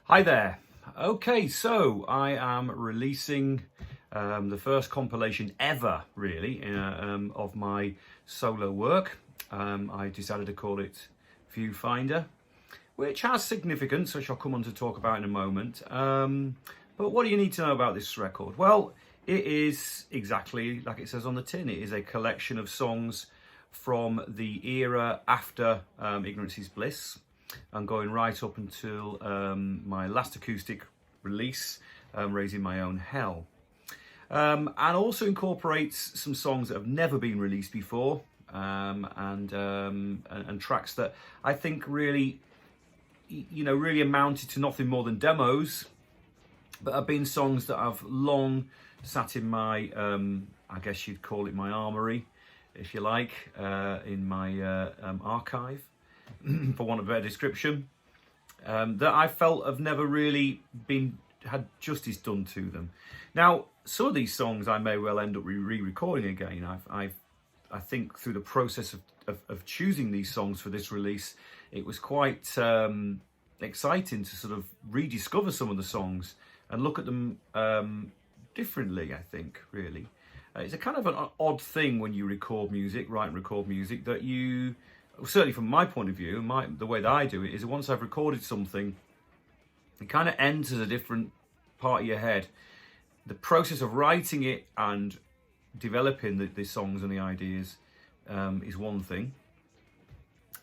Hi there. Okay, so I am releasing the first compilation ever, really, of my solo work. I decided to call it Viewfinder, which has significance, which I'll come on to talk about in a moment. But what do you need to know about this record? Well, it is exactly like it says on the tin. It is a collection of songs from the era after Ignorance is Bliss, and going right up until my last acoustic release, Raising My Own Hell. And also incorporates some songs that have never been released before, and tracks that I think really, really amounted to nothing more than demos, but have been songs that I've long sat in my, I guess you'd call it my armoury, if you like, in my archive, for want of a better description, that I felt have never really had justice done to them. Now, some of these songs I may well end up re-recording again. I think through the process of choosing these songs for this release, it was quite exciting to sort of rediscover some of the songs and look at them differently, I think, really. It's a kind of an odd thing when you write and record music, that you, certainly from my point of view, the way that I do it is once I've recorded something, it kind of enters a different part of your head. The process of writing it and developing the songs and the ideas is one thing,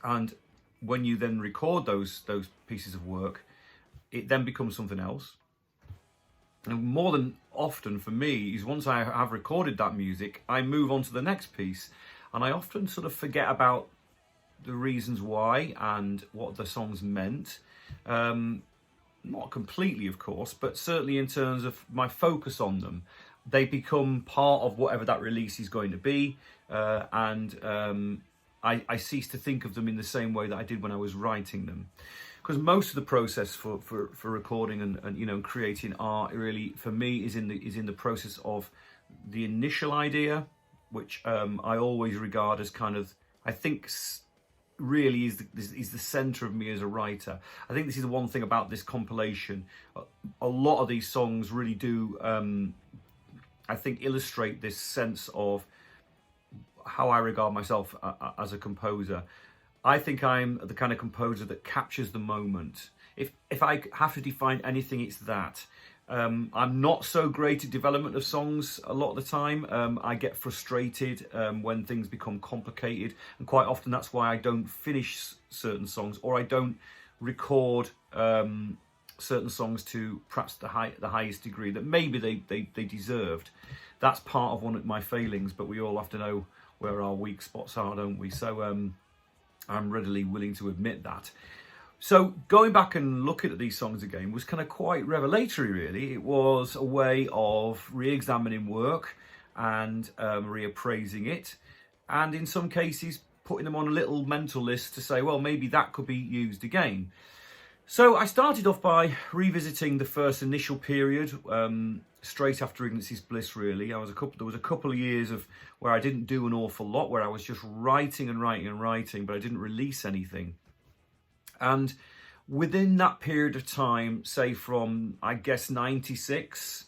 and when you then record those pieces of work, it then becomes something else. And more than often for me is once I have recorded that music, I move on to the next piece, and I often sort of forget about the reasons why and what the songs meant. Not completely, of course, but certainly in terms of my focus on them, they become part of whatever that release is going to be, and I cease to think of them in the same way that I did when I was writing them. Because most of the process for recording and creating art, really, for me, is in the process of the initial idea, which I always regard as kind of, I think, really is the center of me as a writer. I think this is the one thing about this compilation. A lot of these songs really do, I think, illustrate this sense of how I regard myself as a composer. I think I'm the kind of composer that captures the moment. If I have to define anything, it's that. I'm not so great at development of songs a lot of the time. I get frustrated when things become complicated, and quite often that's why I don't finish certain songs, or I don't record certain songs to perhaps the highest degree that maybe they deserved. That's part of one of my failings, but we all have to know where our weak spots are, don't we? So I'm readily willing to admit that. So going back and looking at these songs again was kind of quite revelatory, really. It was a way of re-examining work and reappraising it, and in some cases putting them on a little mental list to say, well, maybe that could be used again. So I started off by revisiting the first initial period, straight after Ignorance is Bliss, really. There was a couple of years of where I didn't do an awful lot, where I was just writing, but I didn't release anything. And within that period of time, say from, I guess, 96,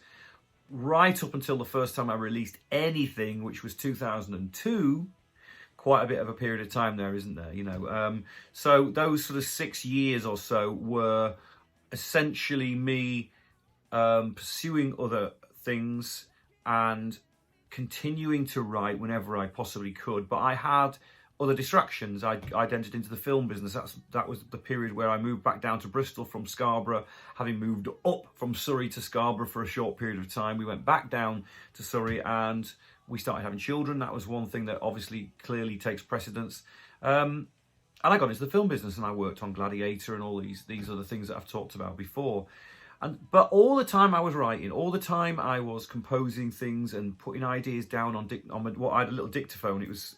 right up until the first time I released anything, which was 2002, quite a bit of a period of time there, isn't there? So those sort of 6 years or so were essentially me pursuing other things and continuing to write whenever I possibly could. But I had other distractions. I'd entered into the film business. That was the period where I moved back down to Bristol from Scarborough, having moved up from Surrey to Scarborough for a short period of time. We went back down to Surrey and we started having children. That was one thing that obviously clearly takes precedence. And I got into the film business and I worked on Gladiator and all these other things that I've talked about before. But all the time I was writing, all the time I was composing things and putting ideas down on I had a little dictaphone. It was,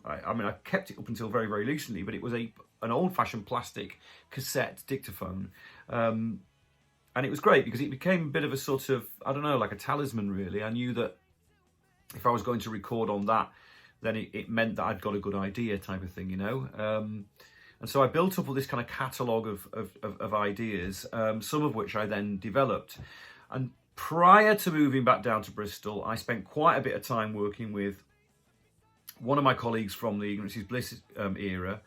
I kept it up until very, very recently, but it was an old-fashioned plastic cassette dictaphone. And it was great because it became a bit of a sort of, I don't know, like a talisman, really. I knew that if I was going to record on that, then it meant that I'd got a good idea, type of thing, And so I built up all this kind of catalogue of ideas, some of which I then developed. And prior to moving back down to Bristol, I spent quite a bit of time working with one of my colleagues from the Ignorance is Bliss era,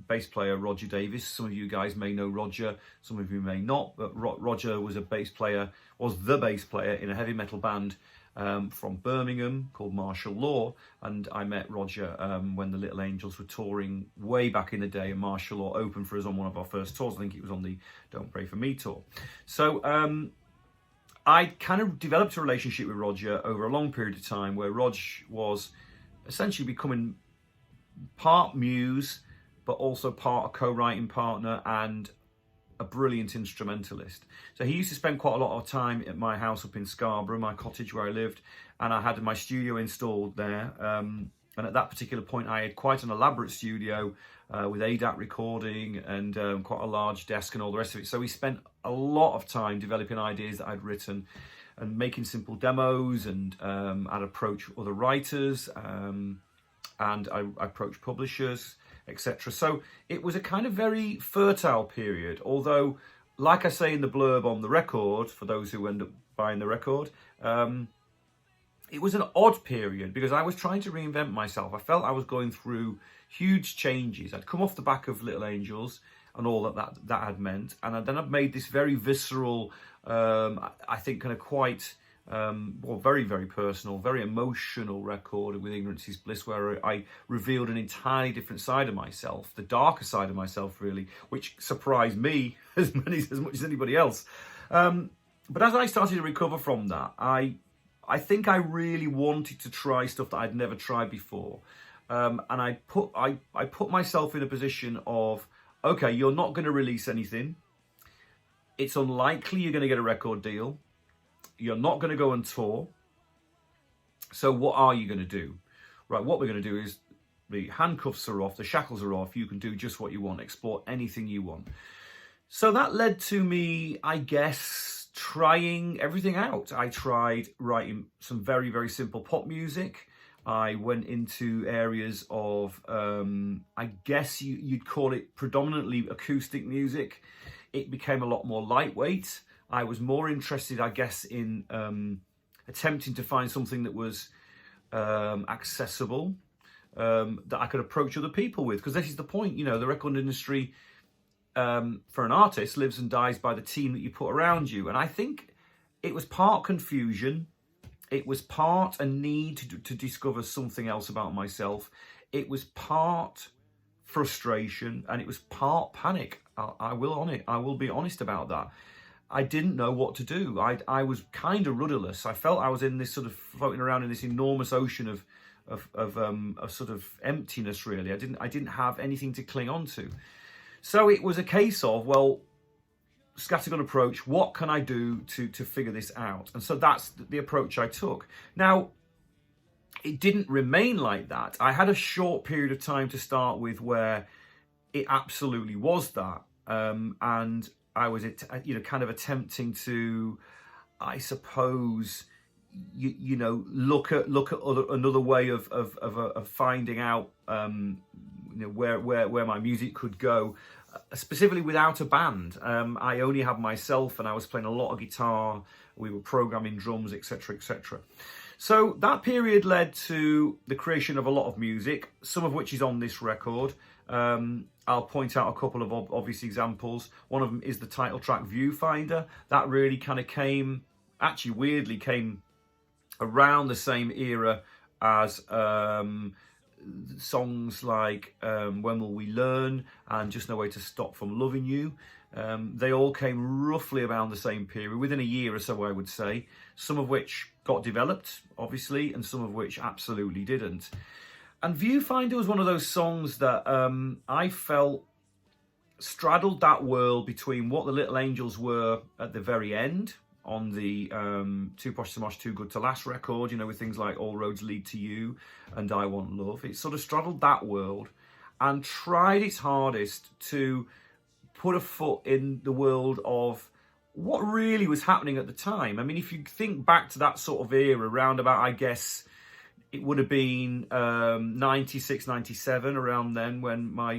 bass player Roger Davis. Some of you guys may know Roger, some of you may not, but Roger was the bass player in a heavy metal band from Birmingham called Martial Law, and I met Roger when the Little Angels were touring way back in the day, and Martial Law opened for us on one of our first tours. I think it was on the Don't Pray For Me tour. So I kind of developed a relationship with Roger over a long period of time, where Rog was essentially becoming part muse, but also part a co-writing partner and a brilliant instrumentalist. So he used to spend quite a lot of time at my house up in Scarborough, my cottage where I lived, and I had my studio installed there. And at that particular point, I had quite an elaborate studio with ADAT recording and quite a large desk and all the rest of it. So we spent a lot of time developing ideas that I'd written and making simple demos, and I'd approach other writers, and I approached publishers, etc. So it was a kind of very fertile period, although, like I say in the blurb on the record, for those who end up buying the record, it was an odd period because I was trying to reinvent myself. I felt I was going through huge changes. I'd come off the back of Little Angels and all that had meant, and then I've made this very visceral, I think kind of quite... very, very personal, very emotional record with Ignorance is Bliss, where I revealed an entirely different side of myself, the darker side of myself, really, which surprised me as much as anybody else. But as I started to recover from that, I think I really wanted to try stuff that I'd never tried before. And I put myself in a position of, okay, you're not going to release anything. It's unlikely you're going to get a record deal. You're not going to go and tour. So what are you going to do? Right, what we're going to do is the handcuffs are off, the shackles are off. You can do just what you want, explore anything you want. So that led to me, I guess, trying everything out. I tried writing some very, very simple pop music. I went into areas of, I guess you'd call it predominantly acoustic music. It became a lot more lightweight. I was more interested, I guess, in attempting to find something that was accessible, that I could approach other people with. Because this is the point, you know, the record industry, for an artist, lives and dies by the team that you put around you. And I think it was part confusion. It was part a need to discover something else about myself. It was part frustration, and it was part panic. I will be honest about that. I didn't know what to do. I was kind of rudderless. I felt I was in this sort of floating around in this enormous ocean of sort of emptiness, really. I didn't have anything to cling on to. So it was a case of, well, scattergun approach, what can I do to figure this out? And so that's the approach I took. Now, it didn't remain like that. I had a short period of time to start with where it absolutely was that. And I was, kind of attempting to, I suppose, look at another way of finding out, where my music could go, specifically without a band. I only had myself, and I was playing a lot of guitar. We were programming drums, etc., etc. So that period led to the creation of a lot of music, some of which is on this record. I'll point out a couple of obvious examples. One of them is the title track Viewfinder. That really kind of weirdly came around the same era as songs like When Will We Learn and Just No Way to Stop From Loving You. They all came roughly around the same period, within a year or so, I would say, some of which got developed, obviously, and some of which absolutely didn't. And Viewfinder was one of those songs that I felt straddled that world between what the Little Angels were at the very end on the Too Posh to Mosh, Too Good to Last record, with things like All Roads Lead to You and I Want Love. It sort of straddled that world and tried its hardest to put a foot in the world of what really was happening at the time. I mean, if you think back to that sort of era, around about, I guess, it would have been 96, 97, around then, when my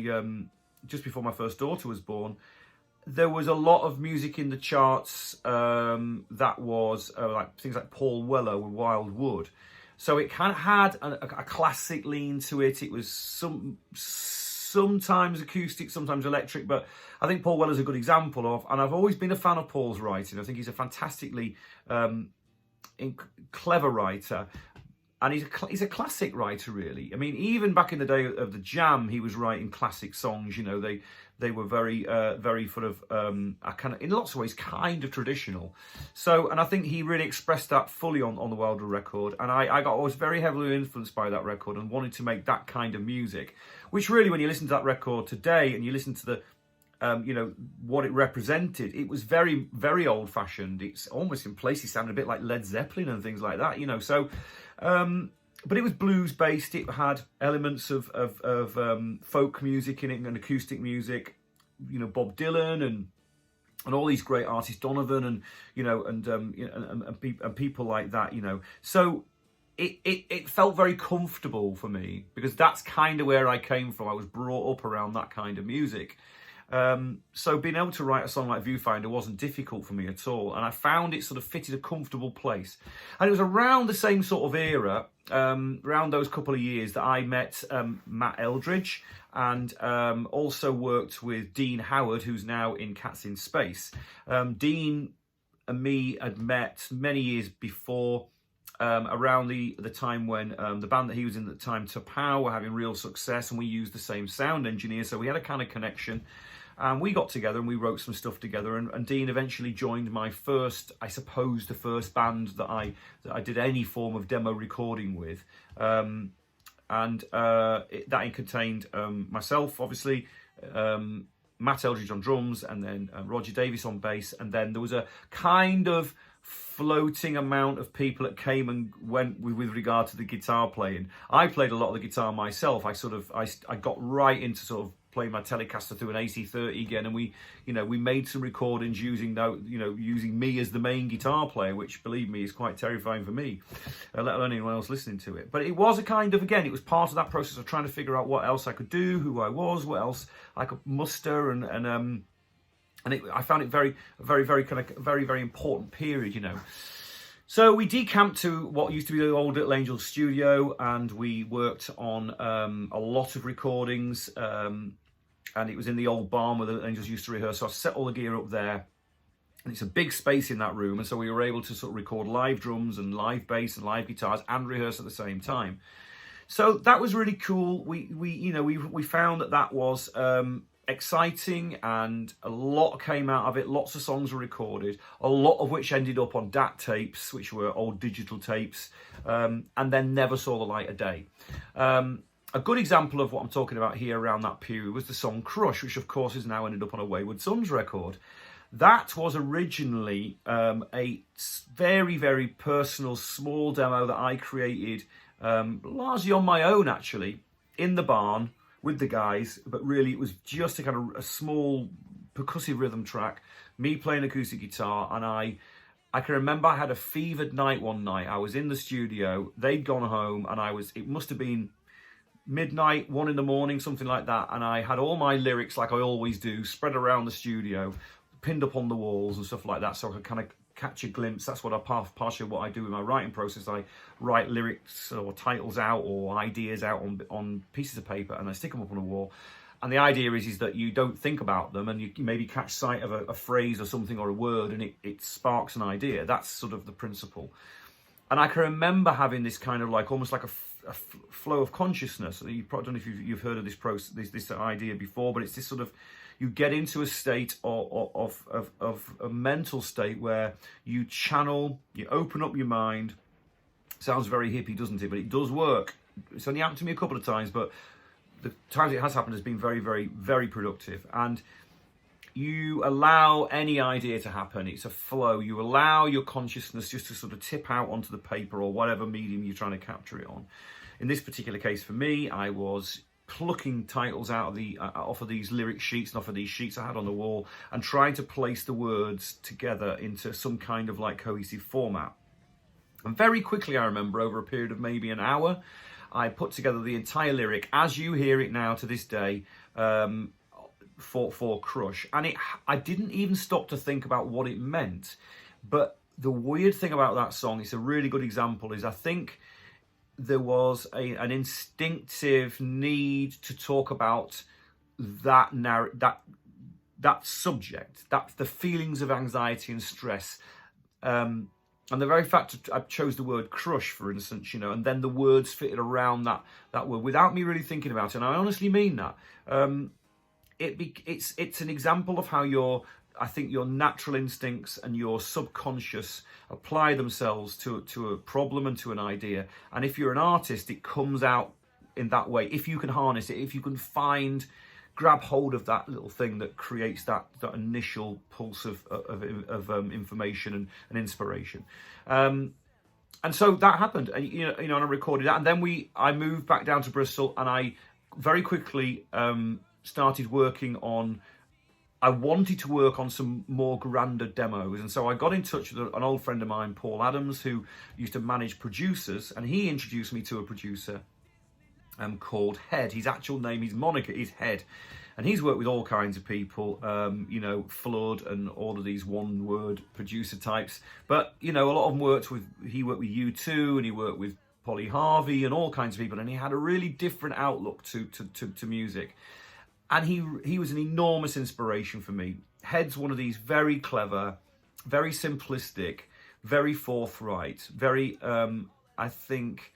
just before my first daughter was born, there was a lot of music in the charts that was like things like Paul Weller with Wild Wood. So it kind of had a classic lean to it. It was sometimes acoustic, sometimes electric, but I think Paul Weller's a good example of, and I've always been a fan of Paul's writing. I think he's a fantastically clever writer. And he's a classic writer, really. I mean, even back in the day of the Jam, he was writing classic songs. You know, they were very sort of in lots of ways kind of traditional. So, and I think he really expressed that fully on the Wilder record. And I was very heavily influenced by that record and wanted to make that kind of music. Which really, when you listen to that record today and you listen to the you know, what it represented, it was very, very old-fashioned. It's almost in places sounded a bit like Led Zeppelin and things like that, you know. So, but it was blues-based. It had elements of folk music in it and acoustic music. You know, Bob Dylan and all these great artists, Donovan and you know, and people like that, you know. So it felt very comfortable for me because that's kind of where I came from. I was brought up around that kind of music. So being able to write a song like Viewfinder wasn't difficult for me at all, and I found it sort of fitted a comfortable place. And it was around the same sort of era, around those couple of years, that I met Matt Eldridge and also worked with Dean Howard, who's now in Cats in Space. Dean and me had met many years before, around the time when the band that he was in at the time, Tapow, were having real success, and we used the same sound engineer, so we had a kind of connection. And we got together and we wrote some stuff together, and Dean eventually joined my first, I suppose, the first band that I did any form of demo recording with. That contained myself, obviously, Matt Eldridge on drums, and then Roger Davis on bass, and then there was a kind of floating amount of people that came and went with regard to the guitar playing. I played a lot of the guitar myself. I got right into sort of playing my Telecaster through an AC30 again, and we made some recordings using me as the main guitar player, which, believe me, is quite terrifying for me, let alone anyone else listening to it. But it was a kind of, again, it was part of that process of trying to figure out what else I could do, who I was, what else I could muster, I found it very, very, very kind of very, very important period, you know. So we decamped to what used to be the old Little Angel studio, and we worked on a lot of recordings. And it was in the old barn where the Angels used to rehearse. So I set all the gear up there, and it's a big space in that room. And so we were able to sort of record live drums and live bass and live guitars and rehearse at the same time. So that was really cool. We found that was exciting, and a lot came out of it. Lots of songs were recorded, a lot of which ended up on DAT tapes, which were old digital tapes, and then never saw the light of day. A good example of what I'm talking about here around that period was the song Crush, which of course has now ended up on a Wayward Sons record. That was originally a very, very personal, small demo that I created, largely on my own, actually, in the barn with the guys, but really it was just a small percussive rhythm track, me playing acoustic guitar, and I can remember I had a fevered night one night. I was in the studio, they'd gone home, and it must have been midnight, 1 a.m, something like that, and I had all my lyrics, like I always do, spread around the studio, pinned up on the walls and stuff like that, so I could kind of catch a glimpse. That's what partially what I do in my writing process. I write lyrics or titles out or ideas out on pieces of paper, and I stick them up on a wall. And the idea is that you don't think about them, and you maybe catch sight of a phrase or something or a word, and it sparks an idea. That's sort of the principle. And I can remember having this kind of like almost like a flow of consciousness. You probably don't know if you've heard of this process, this idea before, but it's this sort of, you get into a state of a mental state where you channel, you open up your mind. Sounds very hippie, doesn't it? But it does work. It's only happened to me a couple of times, but the times it has happened has been very, very, very productive. And you allow any idea to happen. It's a flow. You allow your consciousness just to sort of tip out onto the paper or whatever medium you're trying to capture it on. In this particular case for me, I was plucking titles out of off of these lyric sheets and off of these sheets I had on the wall, and trying to place the words together into some kind of like cohesive format. And very quickly, I remember, over a period of maybe an hour, I put together the entire lyric as you hear it now to this day, for Crush, and I didn't even stop to think about what it meant. But the weird thing about that song, it's a really good example, is I think there was an instinctive need to talk about that subject, that the feelings of anxiety and stress, and the very fact that I chose the word crush, for instance, and then the words fitted around that word without me really thinking about it. And I honestly mean that. It's an example of how I think your natural instincts and your subconscious apply themselves to a problem and to an idea. And if you're an artist, it comes out in that way. If you can harness it, if you can grab hold of that little thing that creates that initial pulse of information and inspiration. And so that happened, and and I recorded that, and then I moved back down to Bristol, and I very quickly started working on. I wanted to work on some more grander demos, and so I got in touch with an old friend of mine, Paul Adams, who used to manage producers, and he introduced me to a producer called Head. His actual name, his moniker is Head, and he's worked with all kinds of people, Flood and all of these one-word producer types. But a lot of them he worked with U2, and he worked with Polly Harvey and all kinds of people, and he had a really different outlook to music. And he was an enormous inspiration for me. Head's one of these very clever, very simplistic, very forthright, very, I think,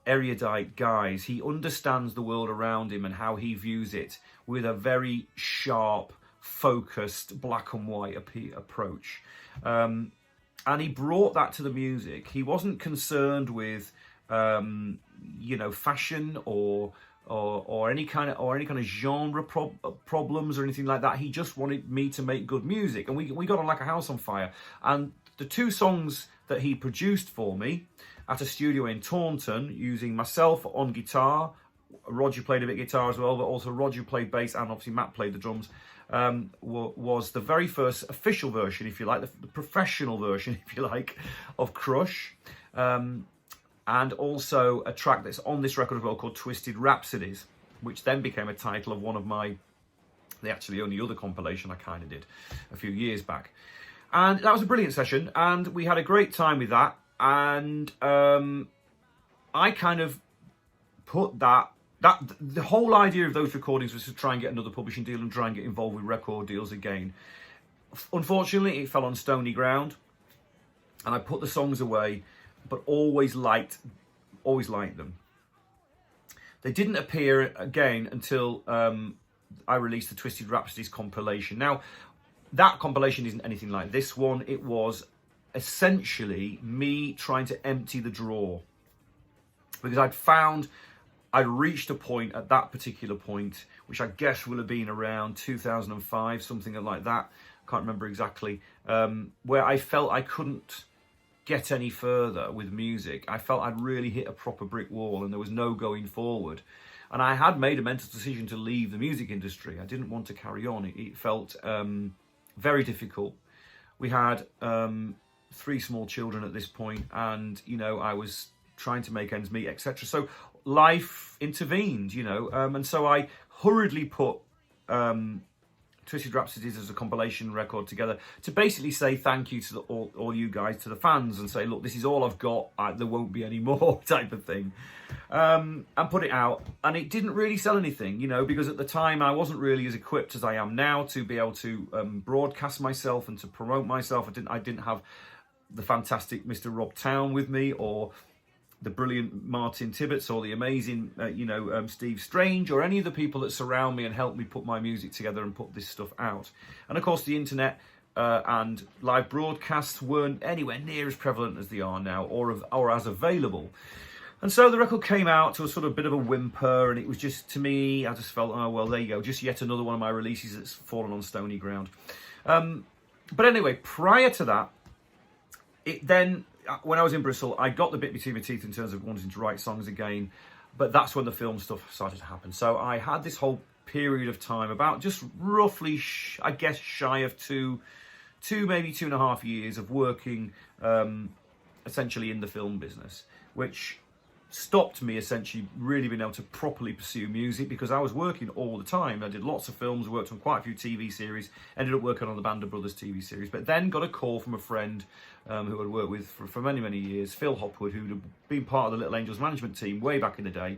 erudite guys. He understands the world around him and how he views it with a very sharp, focused, black and white approach. And he brought that to the music. He wasn't concerned with, fashion or any kind of genre problems or anything like that. He just wanted me to make good music, and we got on like a house on fire. And the two songs that he produced for me at a studio in Taunton, using myself on guitar, Roger played a bit of guitar as well, but also Roger played bass, and obviously Matt played the drums, was the very first official version, if you like, the professional version, if you like, of Crush. And also a track that's on this record as well called Twisted Rhapsodies, which then became a title of one of the actually only other compilation I kind of did a few years back. And that was a brilliant session, and we had a great time with that. And I kind of put the whole idea of those recordings was to try and get another publishing deal and try and get involved with record deals again. Unfortunately, it fell on stony ground, and I put the songs away, but always liked them. They didn't appear again until I released the Twisted Rhapsodies compilation. Now, that compilation isn't anything like this one. It was essentially me trying to empty the drawer, because I'd reached a point at that particular point, which I guess will have been around 2005, something like that. I can't remember exactly, where I felt I couldn't get any further with music. I felt I'd really hit a proper brick wall and there was no going forward. And I had made a mental decision to leave the music industry. I didn't want to carry on. It felt very difficult. We had 3 small children at this point, and I was trying to make ends meet, etc. So life intervened, and so I hurriedly put Twisted Rhapsodies as a compilation record together to basically say thank you to all you guys, to the fans, and say, look, this is all I've got, there won't be any more, type of thing, and put it out. And it didn't really sell anything, because at the time I wasn't really as equipped as I am now to be able to broadcast myself and to promote myself. I didn't have the fantastic Mr. Rob Town with me, or the brilliant Martin Tibbetts, or the amazing, Steve Strange, or any of the people that surround me and help me put my music together and put this stuff out. And of course, the internet and live broadcasts weren't anywhere near as prevalent as they are now, or as available. And so the record came out to a sort of bit of a whimper, and it was just, to me, I just felt, oh, well, there you go, just yet another one of my releases that's fallen on stony ground. But anyway, prior to that, when I was in Bristol, I got the bit between my teeth in terms of wanting to write songs again, but that's when the film stuff started to happen. So I had this whole period of time, about just roughly, I guess, shy of two, maybe 2.5 years of working essentially in the film business, which stopped me essentially really being able to properly pursue music, because I was working all the time. I did lots of films, worked on quite a few TV series, ended up working on the Band of Brothers TV series, but then got a call from a friend who I'd worked with for many, many years, Phil Hopwood, who'd been part of the Little Angels management team way back in the day,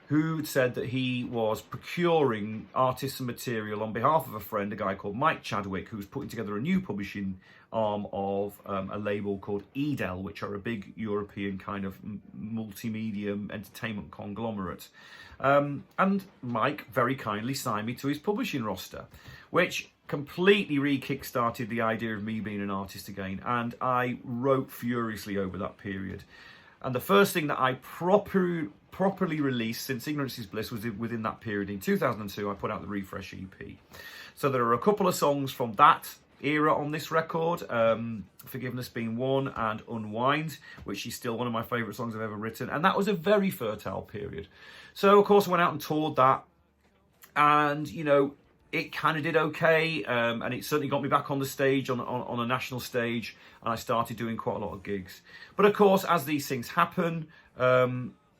who'd said that he was procuring artists and material on behalf of a friend, a guy called Mike Chadwick, who was putting together a new publishing arm of a label called Edel, which are a big European kind of multimedia entertainment conglomerate. And Mike very kindly signed me to his publishing roster, which completely re-kickstarted the idea of me being an artist again. And I wrote furiously over that period. And the first thing that I properly released since Ignorance is Bliss was within that period. In 2002, I put out the Refresh EP. So there are a couple of songs from that era on this record, Forgiveness being one, and Unwind, which is still one of my favourite songs I've ever written. And that was a very fertile period. So, of course, I went out and toured that. And, you know, it kind of did okay, and it certainly got me back on the stage, on a national stage, and I started doing quite a lot of gigs. But of course, as these things happen,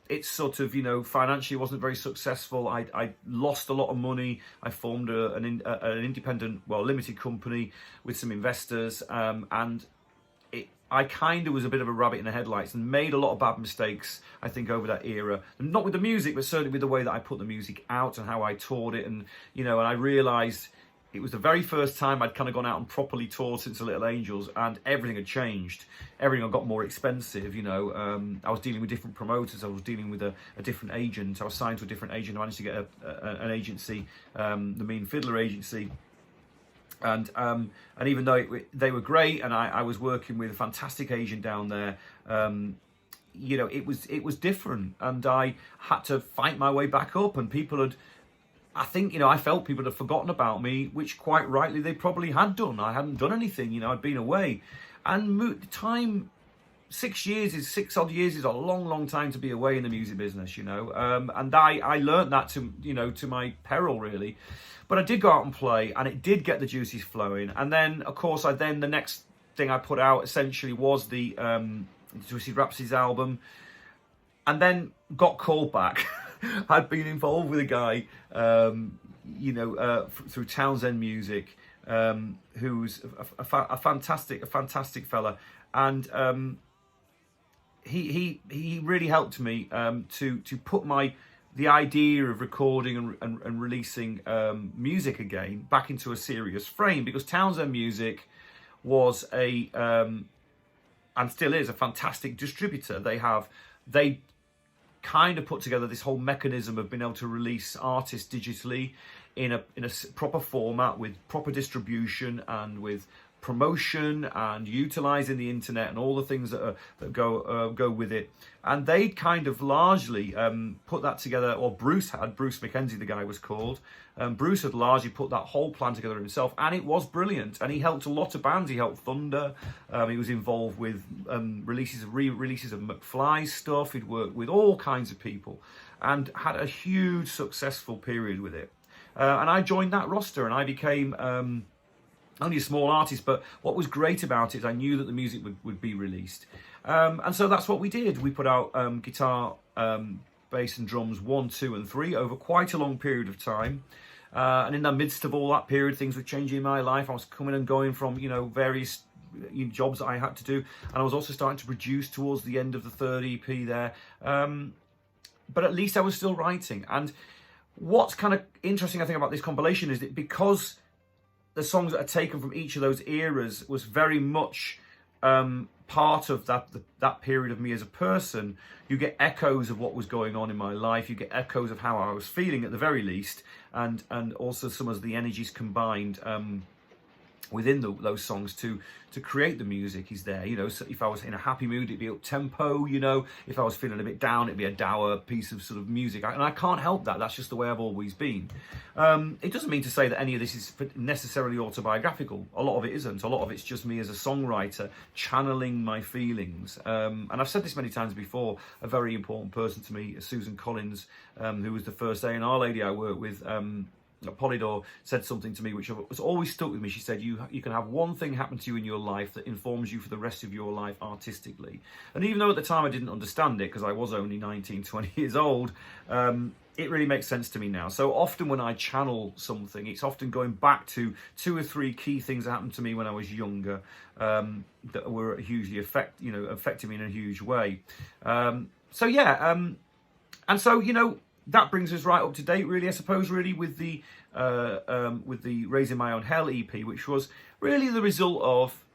it's sort of, you know, financially wasn't very successful. I lost a lot of money. I formed an independent, well, limited company with some investors, and I kind of was a bit of a rabbit in the headlights and made a lot of bad mistakes, I think, over that era. And not with the music, but certainly with the way that I put the music out and how I toured it. And, you know, and I realised it was the very first time I'd kind of gone out and properly toured since the Little Angels, and everything had changed. Everything had got more expensive, you know. I was dealing with different promoters. I was dealing with a different agent. I was signed to a different agent. I managed to get an agency, the Mean Fiddler agency. And even though they were great, and I was working with a fantastic agent down there, you know, it was different, and I had to fight my way back up. And people had, I think, you know, I felt people had forgotten about me, which quite rightly they probably had done. I hadn't done anything, you know, I'd been away, and time. 6 odd years is a long time to be away in the music business, you know. And I learned that to my peril, really. But I did go out and play, and it did get the juices flowing. And then, of course, the next thing I put out essentially was the Twisted Rhapsodies album, and then got called back. I'd been involved with a guy, through Townsend Music, who's a fantastic fella, and he really helped me to put the idea of recording and releasing music again back into a serious frame, because Townsend Music was and still is a fantastic distributor. They kind of put together this whole mechanism of being able to release artists digitally in a proper format, with proper distribution and with promotion and utilizing the internet and all the things that go with it. And they kind of largely put that together, or Bruce McKenzie, the guy was called. Bruce had largely put that whole plan together himself, and it was brilliant. And he helped a lot of bands. He helped Thunder. He was involved with re-releases of McFly's stuff. He'd worked with all kinds of people and had a huge successful period with it. And I joined that roster, and I became only a small artist, but what was great about it is I knew that the music would be released. And so that's what we did. We put out guitar, bass and drums 1, 2 and 3 over quite a long period of time. And in the midst of all that period, things were changing in my life. I was coming and going from, you know, various jobs that I had to do. And I was also starting to produce towards the end of the third EP there. But at least I was still writing. And what's kind of interesting, I think, about this compilation is that because the songs that are taken from each of those eras was very much part of that period of me as a person, you get echoes of what was going on in my life. You get echoes of how I was feeling at the very least, and also some of the energies combined within those songs to create the music is there. You know, so if I was in a happy mood, it'd be up tempo. You know, if I was feeling a bit down, it'd be a dour piece of sort of music. And I can't help that. That's just the way I've always been. It doesn't mean to say that any of this is necessarily autobiographical. A lot of it isn't. A lot of it's just me as a songwriter channeling my feelings. And I've said this many times before. A very important person to me, Susan Collins, who was the first A&R lady I worked with. Polydor said something to me which has always stuck with me. She said, you can have one thing happen to you in your life that informs you for the rest of your life artistically. And even though at the time I didn't understand it, because I was only 19, 20 years old, it really makes sense to me now. So often when I channel something, it's often going back to 2 or 3 key things that happened to me when I was younger, that were hugely affecting me in a huge way. So yeah, and so, you know, that brings us right up to date, really, I suppose, really, with the Raising My Own Hell EP, which was really the result of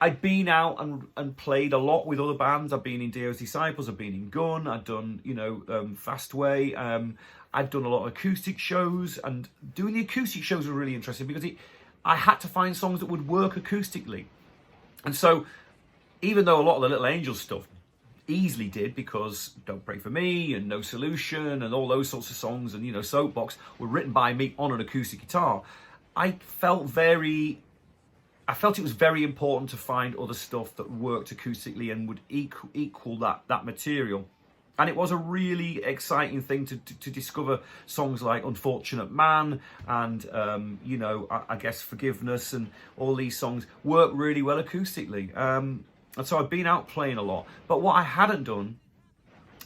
I'd been out and played a lot with other bands. I've been in Dio's Disciples, I've been in Gun, I'd done, you know, Fastway, I'd done a lot of acoustic shows, and doing the acoustic shows was really interesting because I had to find songs that would work acoustically. And so, even though a lot of the Little Angels stuff easily did, because Don't Pray For Me and No Solution and all those sorts of songs and, you know, Soapbox were written by me on an acoustic guitar, I felt it was very important to find other stuff that worked acoustically and would equal that material. And it was a really exciting thing to discover songs like Unfortunate Man and, you know, I guess Forgiveness, and all these songs work really well acoustically. And so I've been out playing a lot. But what I hadn't done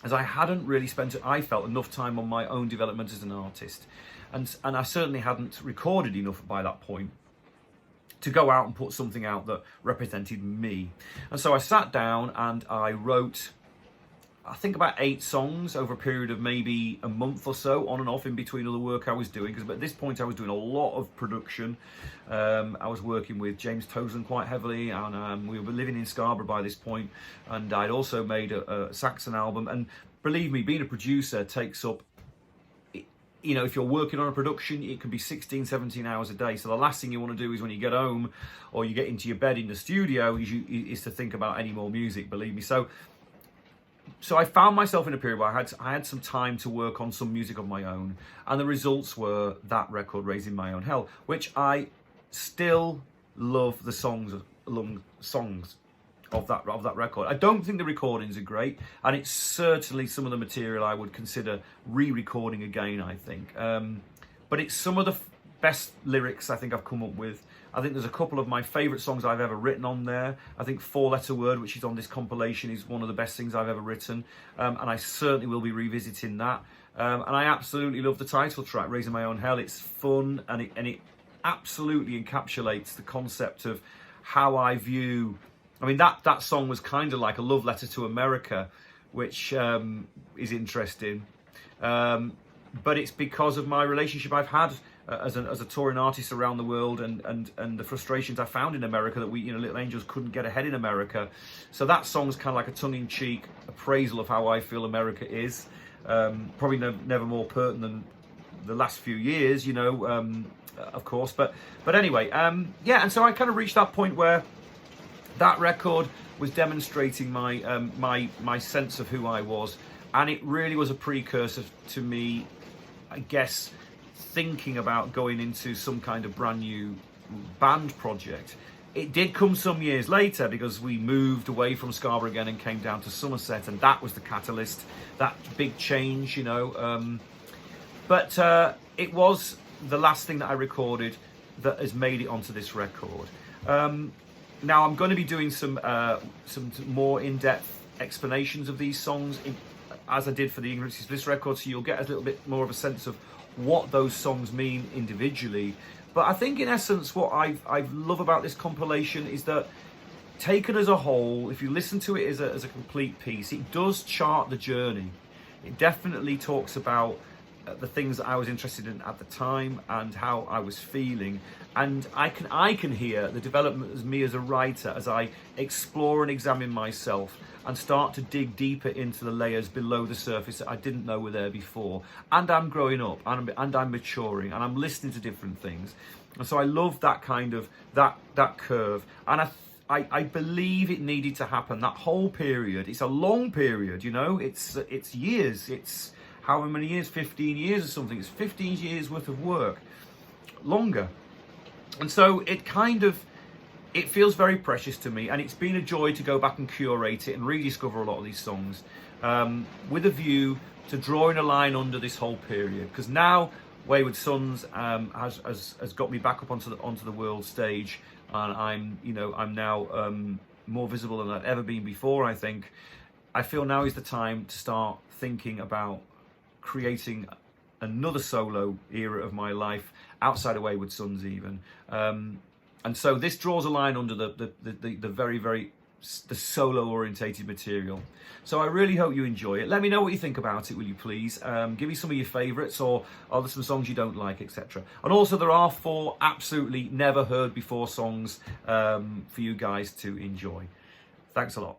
is I hadn't really spent, I felt, enough time on my own development as an artist. And I certainly hadn't recorded enough by that point to go out and put something out that represented me. And so I sat down and I wrote, I think, about 8 songs over a period of maybe a month or so, on and off in between other work I was doing, because at this point I was doing a lot of production. I was working with James Tozen quite heavily, and we were living in Scarborough by this point, and I'd also made a Saxon album. And believe me, being a producer takes up, you know, if you're working on a production, it can be 16, 17 hours a day. So the last thing you want to do is when you get home or you get into your bed in the studio is to think about any more music, believe me. So I found myself in a period where I had some time to work on some music of my own, and the results were that record, Raising My Own Hell, which I still love the songs of that record. I don't think the recordings are great, and it's certainly some of the material I would consider re-recording again, I think. But it's some of the best lyrics I think I've come up with. I think there's a couple of my favourite songs I've ever written on there. I think 4-Letter Word, which is on this compilation, is one of the best things I've ever written. And I certainly will be revisiting that. And I absolutely love the title track, Raising My Own Hell. It's fun, and it absolutely encapsulates the concept of how I view... I mean, that song was kind of like a love letter to America, which is interesting. But it's because of my relationship I've had as a touring artist around the world, and the frustrations I found in America that we, you know, Little Angels couldn't get ahead in America. So that song's kind of like a tongue-in-cheek appraisal of how I feel America is. Probably never more pertinent than the last few years, you know, of course. But anyway, yeah. And so I kind of reached that point where that record was demonstrating my sense of who I was, and it really was a precursor to me, I guess, thinking about going into some kind of brand new band project. It did come some years later, because we moved away from Scarborough again and came down to Somerset, and that was the catalyst, that big change, you know. But it was the last thing that I recorded that has made it onto this record. Now I'm going to be doing some more in-depth explanations of these songs, as I did for the Ignorance Is Bliss record, so you'll get a little bit more of a sense of what those songs mean individually. But I think in essence what I love about this compilation is that, taken as a whole, if you listen to it as a complete piece, it does chart the journey. It definitely talks about the things that I was interested in at the time and how I was feeling, and I can hear the development as me as a writer as I explore and examine myself and start to dig deeper into the layers below the surface that I didn't know were there before. And I'm growing up, and I'm maturing, and I'm listening to different things. And so I love that kind of that curve, and I believe it needed to happen. That whole period, it's a long period, you know, it's years, it's however many years, 15 years or something. It's 15 years worth of work, longer. And so it feels very precious to me, and it's been a joy to go back and curate it and rediscover a lot of these songs, with a view to drawing a line under this whole period. Because now Wayward Sons has got me back up onto the world stage, and I'm now more visible than I've ever been before. I feel now is the time to start thinking about creating another solo era of my life outside of Wayward Sons even. And so this draws a line under the very the solo orientated material. So I really hope you enjoy it. Let me know what you think about it, will you please? Give me some of your favourites, or are there some songs you don't like, etc. And also there are 4 absolutely never heard before songs for you guys to enjoy. Thanks a lot.